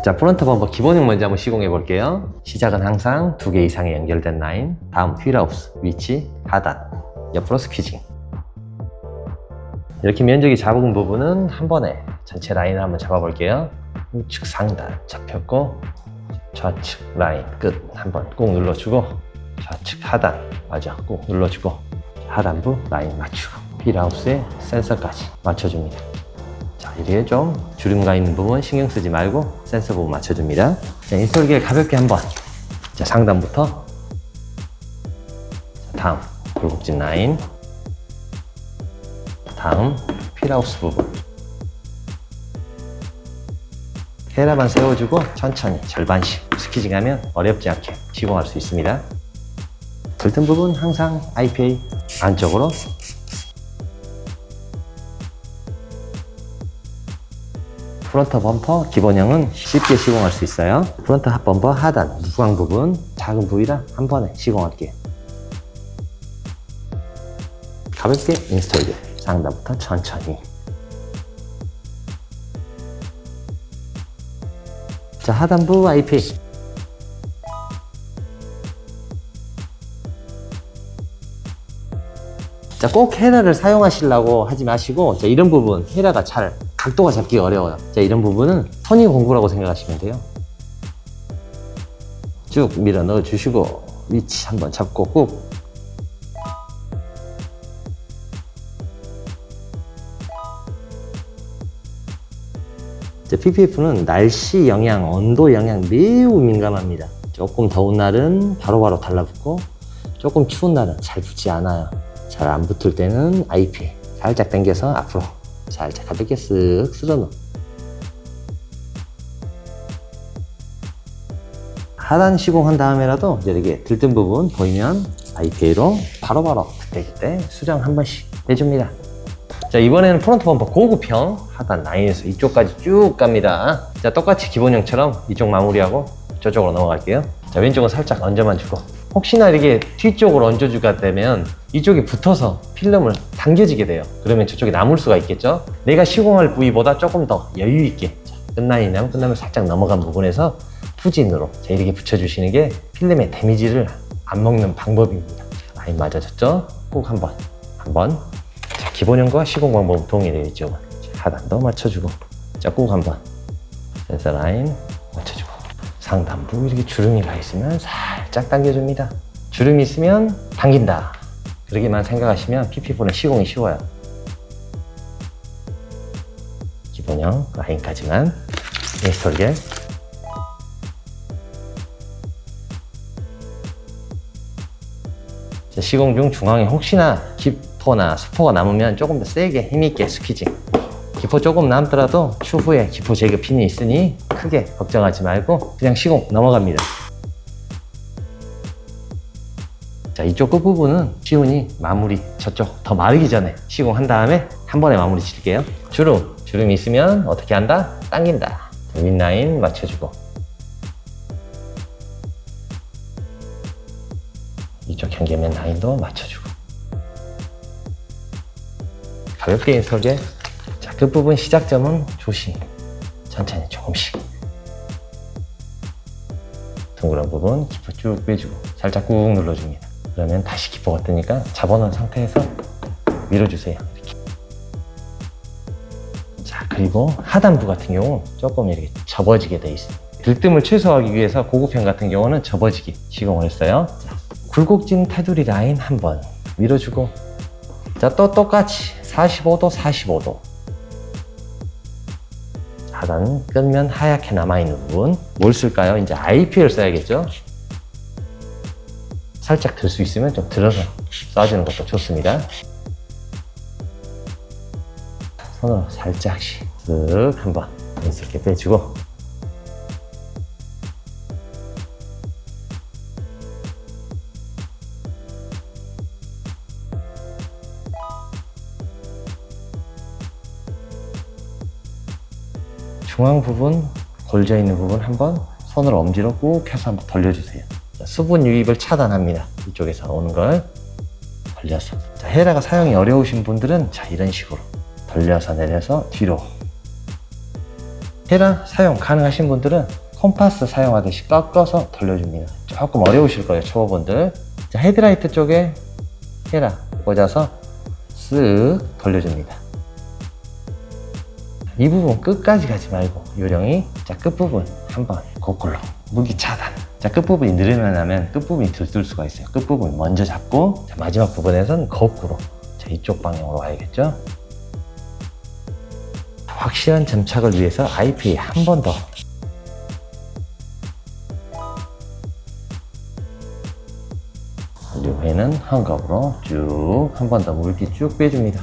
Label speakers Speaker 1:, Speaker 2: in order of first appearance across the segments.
Speaker 1: 자, 프론트 범퍼 기본형 먼저 한번 시공해 볼게요. 시작은 항상 2개 이상의 연결된 라인, 다음 휠하우스, 위치, 하단, 옆으로 스퀴징. 이렇게 면적이 작은 부분은 한 번에 전체 라인을 한번 잡아 볼게요. 우측 상단 잡혔고, 좌측 라인 끝 한번 꾹 눌러주고, 좌측 하단 맞아 꾹 눌러주고, 하단부 라인 맞추고, 휠하우스에 센서까지 맞춰줍니다. 자, 이렇게 좀 주름가 있는 부분 신경 쓰지 말고 센서 부분 맞춰줍니다. 자, 인스톨기를 가볍게 한번. 자, 상단부터. 자, 다음 굴곡진 라인. 다음 휠하우스 부분. 헤라만 세워주고 천천히 절반씩 스퀴징 하면 어렵지 않게 시공할 수 있습니다. 들뜬 부분 항상 IPA 안쪽으로. 프론트 범퍼 기본형은 쉽게 시공할 수 있어요. 프론트 합 범퍼 하단 무광 부분 작은 부위라 한 번에 시공할게요. 가볍게 인스톨. 상단부터 천천히. 자, 하단부 IPA. 자, 꼭 헤라를 사용하시려고 하지 마시고, 자, 이런 부분 헤라가 잘 각도가 잡기 어려워요. 자, 이런 부분은 선의 공구라고 생각하시면 돼요. 쭉 밀어 넣어 주시고 위치 한번 잡고 꾹. PPF는 날씨 영향, 온도 영향 매우 민감합니다. 조금 더운 날은 바로바로 달라붙고, 조금 추운 날은 잘 붙지 않아요. 잘 안 붙을 때는 IPA 살짝 당겨서 앞으로 살짝 가볍게 쓱 쓸어넣어. 하단 시공한 다음에라도 이렇게 들뜬 부분 보이면 IPA로 바로바로 그때그때 수정 한 번씩 해줍니다. 자, 이번에는 프론트 범퍼 고급형 하단 라인에서 이쪽까지 쭉 갑니다. 자, 똑같이 기본형처럼 이쪽 마무리하고 저쪽으로 넘어갈게요. 자, 왼쪽은 살짝 얹어만 주고, 혹시나 이렇게 뒤쪽으로 얹어주게 되면 이쪽이 붙어서 필름을 당겨지게 돼요. 그러면 저쪽이 남을 수가 있겠죠. 내가 시공할 부위보다 조금 더 여유 있게, 자, 끝라인이면 끝나면 살짝 넘어간 부분에서 후진으로 자, 이렇게 붙여주시는 게 필름의 데미지를 안 먹는 방법입니다. 라인 맞아졌죠? 꼭 한번 자, 기본형과 시공 방법은 동일해요. 이쪽은 하단도 맞춰주고, 자, 꼭 한번 센서 라인 맞춰주고, 상단부 이렇게 주름이 가 있으면 살짝 당겨줍니다. 주름이 있으면 당긴다, 그러기만 생각하시면 PPF는 시공이 쉬워요. 기본형 라인까지만 인스톨게. 시공 중 중앙에 혹시나 기포나 스포가 남으면 조금 더 세게 힘있게 스퀴징. 기포 조금 남더라도 추후에 기포 제거 핀이 있으니 크게 걱정하지 말고 그냥 시공 넘어갑니다. 자, 이쪽 끝부분은 쉬우니 마무리 저쪽 더 마르기 전에 시공한 다음에 한 번에 마무리 칠게요. 주름이 있으면 어떻게 한다? 당긴다. 윗라인 맞춰주고, 이쪽 경계면 라인도 맞춰주고, 가볍게 인솔게. 자, 끝부분 시작점은 조심, 천천히 조금씩. 둥그런 부분 기포 쭉 빼주고 살짝 꾹 눌러줍니다. 그러면 다시 기포가 뜨니까 잡아놓은 상태에서 밀어주세요. 이렇게. 자, 그리고 하단부 같은 경우 조금 이렇게 접어지게 돼 있어요. 들뜸을 최소화하기 위해서 고급형 같은 경우는 접어지게 시공을 했어요. 자, 굴곡진 테두리 라인 한번 밀어주고, 자, 또 똑같이 45도 하단 끝면 하얗게 남아있는 부분 뭘 쓸까요? 이제 IPA를 써야겠죠? 살짝 들 수 있으면 좀 들어서 쏴주는 것도 좋습니다. 손으로 살짝씩 쓱 한번 인스럽게 빼주고, 중앙 부분, 골져 있는 부분 한번 손으로 엄지로 꾹 해서 한번 돌려주세요. 자, 수분 유입을 차단합니다. 이쪽에서 오는 걸 돌려서. 자, 헤라가 사용이 어려우신 분들은 자, 이런 식으로 돌려서 내려서 뒤로. 헤라 사용 가능하신 분들은 콤파스 사용하듯이 꺾어서 돌려줍니다. 조금 어려우실 거예요, 초보분들. 자, 헤드라이트 쪽에 헤라 꽂아서 쓱 돌려줍니다. 이 부분 끝까지 가지 말고 요령이, 자, 끝부분 한번 거꾸로 무기 차단. 자, 끝부분이 늘어나면 끝부분이 들뜰 수가 있어요. 끝부분 먼저 잡고, 자, 마지막 부분에서는 거꾸로, 자, 이쪽 방향으로 가야겠죠. 확실한 점착을 위해서 IPA 한 번 더. 이후에는 헝겊으로 쭉 한 번 더 물기 쭉 빼줍니다.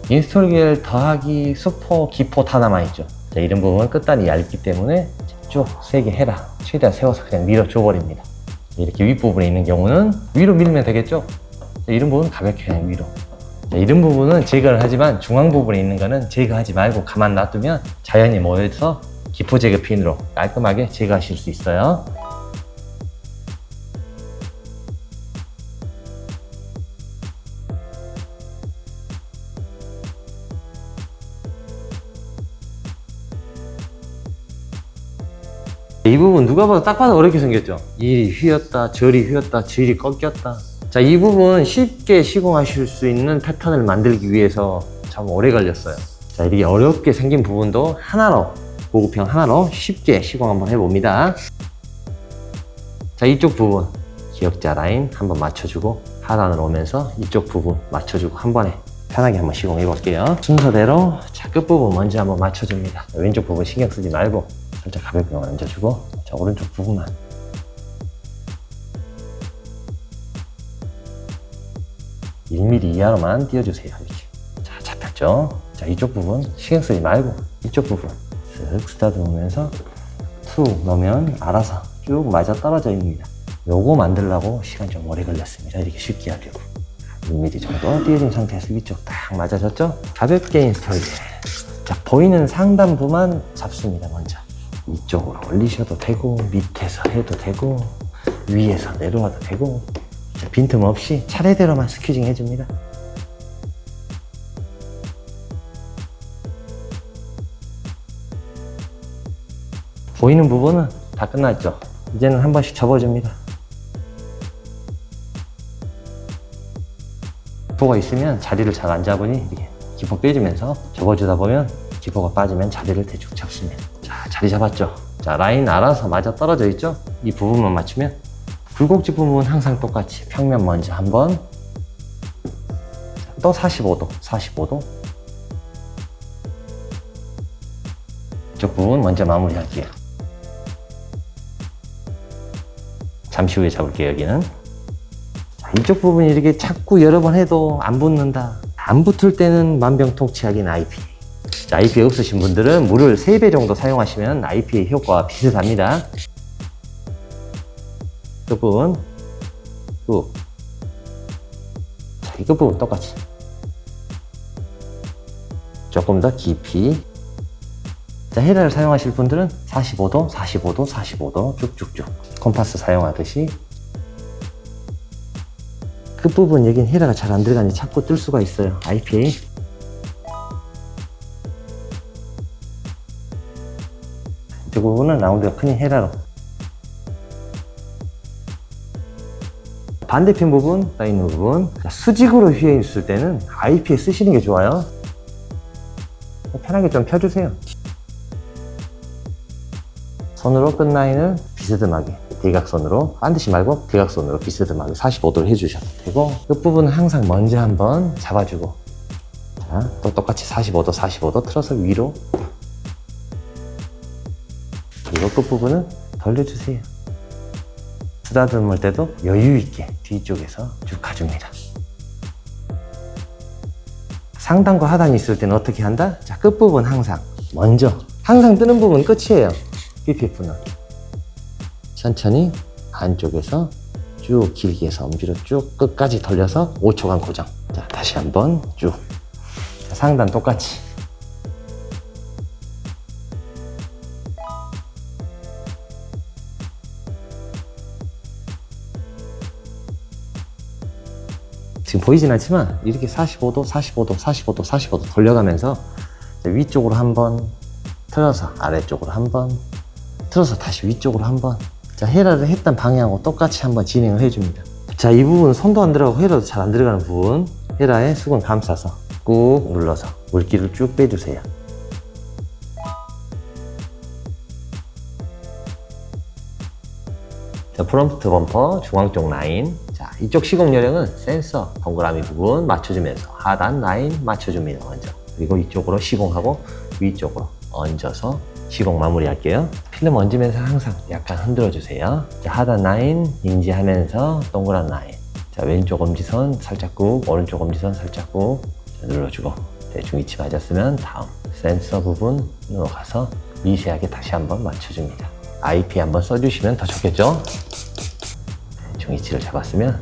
Speaker 1: 인스톨 겔 더하기 수포, 기포 다 남아있죠. 자, 이런 부분은 끝단이 얇기 때문에 쭉 세게 해라. 최대한 세워서 그냥 밀어줘 버립니다. 이렇게 윗부분에 있는 경우는 위로 밀면 되겠죠. 자, 이런 부분은 가볍게 그냥 위로. 자, 이런 부분은 제거를 하지만 중앙 부분에 있는 거는 제거하지 말고 가만 놔두면 자연히 모여서 기포 제거 핀으로 깔끔하게 제거하실 수 있어요. 이 부분 누가 봐도 딱 봐도 어렵게 생겼죠. 이리 휘었다, 저리 휘었다, 저리 꺾였다. 자, 이 부분 쉽게 시공하실 수 있는 패턴을 만들기 위해서 참 오래 걸렸어요. 자, 이렇게 어렵게 생긴 부분도 하나로, 고급형 하나로 쉽게 시공 한번 해봅니다. 자, 이쪽 부분 기역자 라인 한번 맞춰주고 하단으로 오면서 이쪽 부분 맞춰주고 한 번에 편하게 한번 시공해 볼게요. 순서대로, 자, 끝부분 먼저 한번 맞춰줍니다. 왼쪽 부분 신경 쓰지 말고 살짝 가볍게 얹어주고, 자, 오른쪽 부분만. (1mm) 이하로만 띄워주세요. 이렇게. 자, 잡혔죠? 자, 이쪽 부분 신경 쓰지 말고 이쪽 부분 쓱 쓰다듬으면서 툭 넣으면 알아서 쭉 맞아 떨어져 있습니다. 요거 만들려고 시간 좀 오래 걸렸습니다. 이렇게 쉽게 하려고. 1mm 정도 띄워진 상태에서 위쪽 딱 맞아졌죠? 가볍게 인스톨. 자, 보이는 상단부만 잡습니다. 먼저 이쪽으로 올리셔도 되고, 밑에서 해도 되고, 위에서 내려와도 되고. 자, 빈틈없이 차례대로만 스퀴징 해줍니다. 보이는 부분은 다 끝났죠. 이제는 한 번씩 접어줍니다. 기포가 있으면 자리를 잘 안 잡으니 이렇게 기포 빼주면서 접어주다 보면 기포가 빠지면 자리를 대충 잡습니다. 자, 자리 잡았죠. 자, 라인 알아서 맞아 떨어져 있죠. 이 부분만 맞추면, 굴곡지 부분은 항상 똑같이 평면 먼저 한번, 또 45도, 45도. 이쪽 부분 먼저 마무리할게요. 잠시 후에 잡을게요, 여기는. 자, 이쪽 부분이 이렇게 자꾸 여러 번 해도 안 붙는다. 안 붙을 때는 만병통치약인 IPA. 자, IPA 없으신 분들은 물을 3배 정도 사용하시면 IPA 효과와 비슷합니다. 이 부분 쭉. 자, 이 끝부분 똑같이 조금 더 깊이. 자, 헤라를 사용하실 분들은 45도, 45도, 45도 쭉쭉쭉 콤파스 사용하듯이. 끝부분 여긴 헤라가 잘 안 들어가니 자꾸 뜰 수가 있어요. IPA. 이 부분은 라운드가 큰 헤라로. 반대편 부분, 떠 있는 부분, 수직으로 휘어 있을 때는 IPA 쓰시는 게 좋아요. 편하게 좀 펴주세요. 손으로 끝 라인을 비스듬하게 대각선으로, 반드시 말고 대각선으로 비스듬하게 45도를 해주셔도 되고, 끝부분은 항상 먼저 한번 잡아주고, 자, 또 똑같이 45도, 45도 틀어서 위로, 그리고 끝부분은 돌려주세요. 쓰다듬을 때도 여유있게 뒤쪽에서 쭉 가줍니다. 상단과 하단이 있을 때는 어떻게 한다? 자, 끝부분 항상 먼저, 항상 뜨는 부분 끝이에요. BPF는 천천히 안쪽에서 쭉 길게 해서 엄지로 쭉 끝까지 돌려서 5초간 고정. 자, 다시 한번 쭉. 자, 상단 똑같이. 지금 보이진 않지만 이렇게 45도, 45도, 45도, 45도 돌려가면서 위쪽으로 한번 틀어서 아래쪽으로 한번, 틀어서 다시 위쪽으로 한번. 자, 헤라를 했던 방향하고 똑같이 한번 진행을 해줍니다. 자, 이 부분 손도 안 들어가고 헤라도 잘 안 들어가는 부분, 헤라에 수건 감싸서 꾹 눌러서 물기를 쭉 빼주세요. 자, 프론트 범퍼 중앙 쪽 라인. 자, 이쪽 시공 요령은 센서 동그라미 부분 맞춰주면서 하단 라인 맞춰줍니다. 먼저. 그리고 이쪽으로 시공하고 위쪽으로 얹어서 시공 마무리 할게요. 필름 얹으면서 항상 약간 흔들어 주세요. 자, 하단 라인 인지하면서 동그란 라인. 자, 왼쪽 엄지선 살짝 꾹, 오른쪽 엄지선 살짝 꾹. 자, 눌러주고 대충 위치 맞았으면 다음 센서 부분으로 가서 미세하게 다시 한번 맞춰줍니다. IP 한번 써주시면 더 좋겠죠? 대충 위치를 잡았으면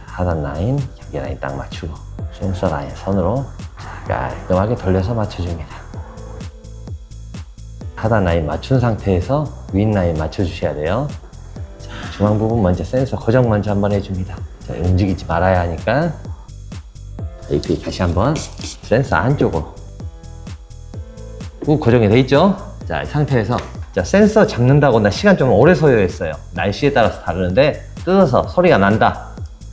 Speaker 1: 하단 라인, 경계 라인 딱 맞추고 센서 라인 선으로 깔끔하게 돌려서 맞춰줍니다. 하단 라인 맞춘 상태에서 윗 라인 맞춰주셔야 돼요. 자, 중앙 부분 먼저 센서 고정 먼저 한번 해줍니다. 자, 움직이지 말아야 하니까 AP 다시 한번 센서 안쪽으로 꾹 고정이 돼 있죠? 자, 이 상태에서 자, 센서 잡는다거나 시간 좀 오래 소요했어요. 날씨에 따라서 다르는데 뜯어서 소리가 난다.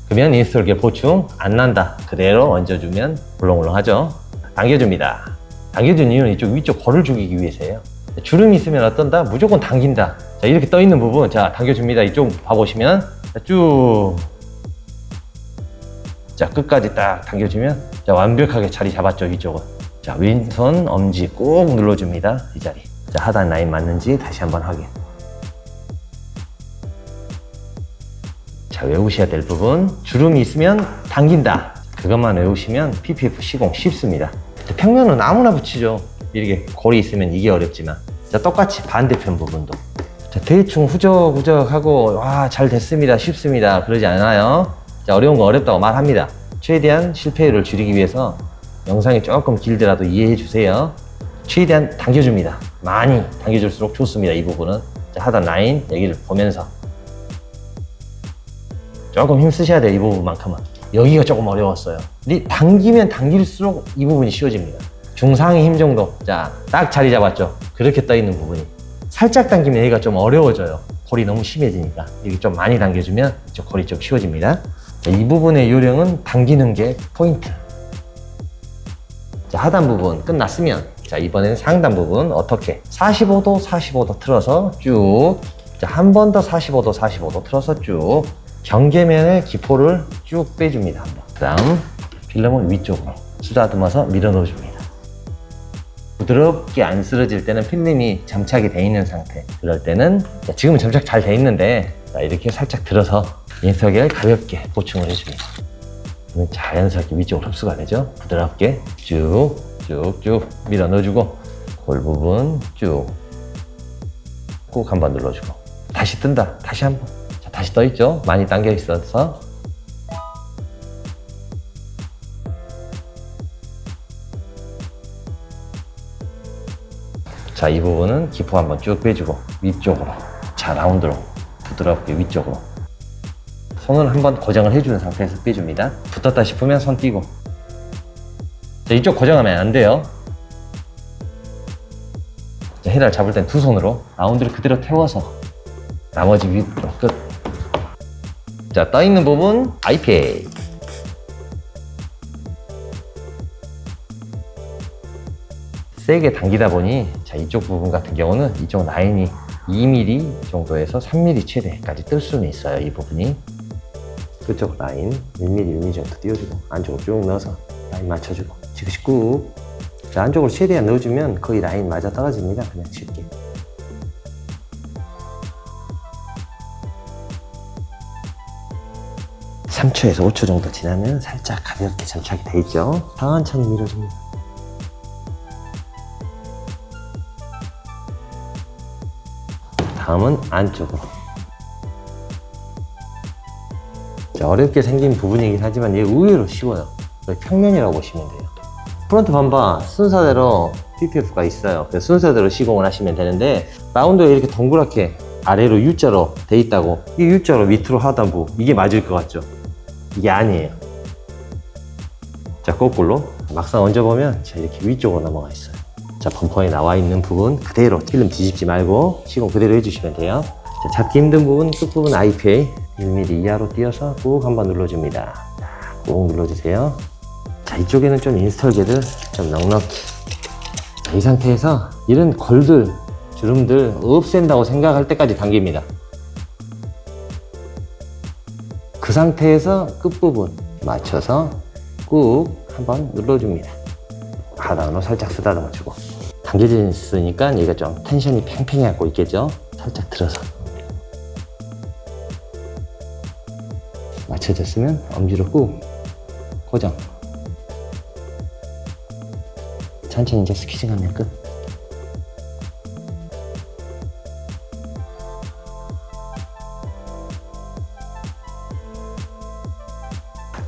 Speaker 1: 그러면 인스톨 보충 안 난다. 그대로 얹어주면 물렁물렁하죠. 당겨줍니다. 당겨준 이유는 이쪽 위쪽 골을 죽이기 위해서예요. 주름이 있으면 어떤다? 무조건 당긴다. 자, 이렇게 떠 있는 부분 자 당겨줍니다. 이쪽 봐보시면 자, 쭉 자, 끝까지 딱 당겨주면 자, 완벽하게 자리 잡았죠. 위쪽은. 자, 왼손 엄지 꾹 눌러줍니다. 이 자리. 자, 하단 라인 맞는지 다시 한번 확인. 자, 외우셔야 될 부분 주름이 있으면 당긴다. 그것만 외우시면 PPF 시공 쉽습니다. 평면은 아무나 붙이죠. 이렇게 골이 있으면 이게 어렵지만 자, 똑같이 반대편 부분도 자, 대충 후적후적하고 와, 잘 됐습니다, 쉽습니다 그러지 않아요. 자, 어려운 거 어렵다고 말합니다. 최대한 실패율을 줄이기 위해서 영상이 조금 길더라도 이해해 주세요. 최대한 당겨줍니다. 많이 당겨줄수록 좋습니다. 이 부분은 자, 하단 라인 여기를 보면서 조금 힘 쓰셔야 돼요. 이 부분만큼은. 여기가 조금 어려웠어요. 근데 당기면 당길수록 이 부분이 쉬워집니다. 중상의 힘 정도. 자, 딱 자리 잡았죠. 그렇게 떠 있는 부분이 살짝 당기면 여기가 좀 어려워져요. 골이 너무 심해지니까 이렇게 좀 많이 당겨주면 이쪽 골이 좀 쉬워집니다. 자, 이 부분의 요령은 당기는 게 포인트. 자, 하단 부분 끝났으면 자, 이번에는 상단 부분 어떻게 45도 45도 틀어서 쭉 자, 한 번 더 45도 45도 틀어서 쭉 경계면의 기포를 쭉 빼줍니다. 그 다음 필름을 위쪽으로 쓰다듬어서 밀어 넣어줍니다. 부드럽게 안 쓰러질 때는 필름이 점착이 돼 있는 상태. 그럴 때는 자, 지금은 점착 잘 돼 있는데 자, 이렇게 살짝 들어서 인석을 가볍게 보충을 해줍니다. 그러면 자연스럽게 위쪽으로 흡수가 되죠. 부드럽게 쭉쭉쭉 밀어 넣어주고 골 부분 쭉 꾹 한번 눌러주고 다시 뜬다. 다시 한번 자, 다시 떠 있죠. 많이 당겨 있어서 자, 이 부분은 기포 한번 쭉 빼주고 위쪽으로 자, 라운드로 부드럽게 위쪽으로 손을 한번 고정을 해주는 상태에서 빼줍니다. 붙었다 싶으면 손 띄고 자, 이쪽 고정하면 안 돼요. 자, 헤라를 잡을 땐 두 손으로 라운드를 그대로 태워서 나머지 위로 끝. 자, 떠 있는 부분 IPA 세게 당기다 보니 자, 이쪽 부분 같은 경우는 이쪽 라인이 2mm 정도에서 3mm 최대까지 뜰 수는 있어요. 이 부분이 그쪽 라인 1mm, 1mm 정도 띄워주고 안쪽으로 쭉 넣어서 라인 맞춰주고 지그시 꾹 자, 안쪽으로 최대한 넣어주면 거의 라인 맞아 떨어집니다. 그냥 쉽게. (3초에서 5초) 정도 지나면 살짝 가볍게 점착이 돼 있죠. 천천히 밀어줍니다. 다음은 안쪽으로. 자, 어렵게 생긴 부분이긴 하지만 이게 의외로 쉬워요. 거의 평면이라고 보시면 돼요. 프론트 범퍼 순서대로 PPF가 있어요. 그래서 순서대로 시공을 하시면 되는데 라운드에 이렇게 동그랗게 아래로 U자로 돼 있다고 이 U자로 밑으로 하단부 이게 맞을 것 같죠? 이게 아니에요. 자, 거꾸로 막상 얹어보면 자, 이렇게 위쪽으로 넘어가 있어요. 자, 범퍼에 나와 있는 부분 그대로 필름 뒤집지 말고 시공 그대로 해주시면 돼요. 자, 잡기 힘든 부분 끝부분 IPA 1mm 이하로 띄어서 꾹 한번 눌러줍니다. 자, 꾹 눌러주세요. 자, 이쪽에는 좀 인스톨게를 좀 넉넉히. 자, 이 상태에서 이런 걸들 주름들 없앤다고 생각할 때까지 당깁니다. 그 상태에서 끝부분 맞춰서 꾹 한번 눌러줍니다. 하단으로 살짝 쓰다듬어주고. 당겨지니까 얘가 좀 텐션이 팽팽해갖고 있겠죠? 살짝 들어서. 맞춰졌으면 엄지로 꾹 고정. 천천히 이제 스퀴징하면 끝.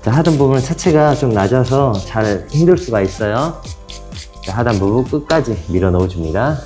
Speaker 1: 자, 하단 부분 차체가 좀 낮아서 잘 힘들 수가 있어요. 자, 하단 부분 끝까지 밀어 넣어줍니다.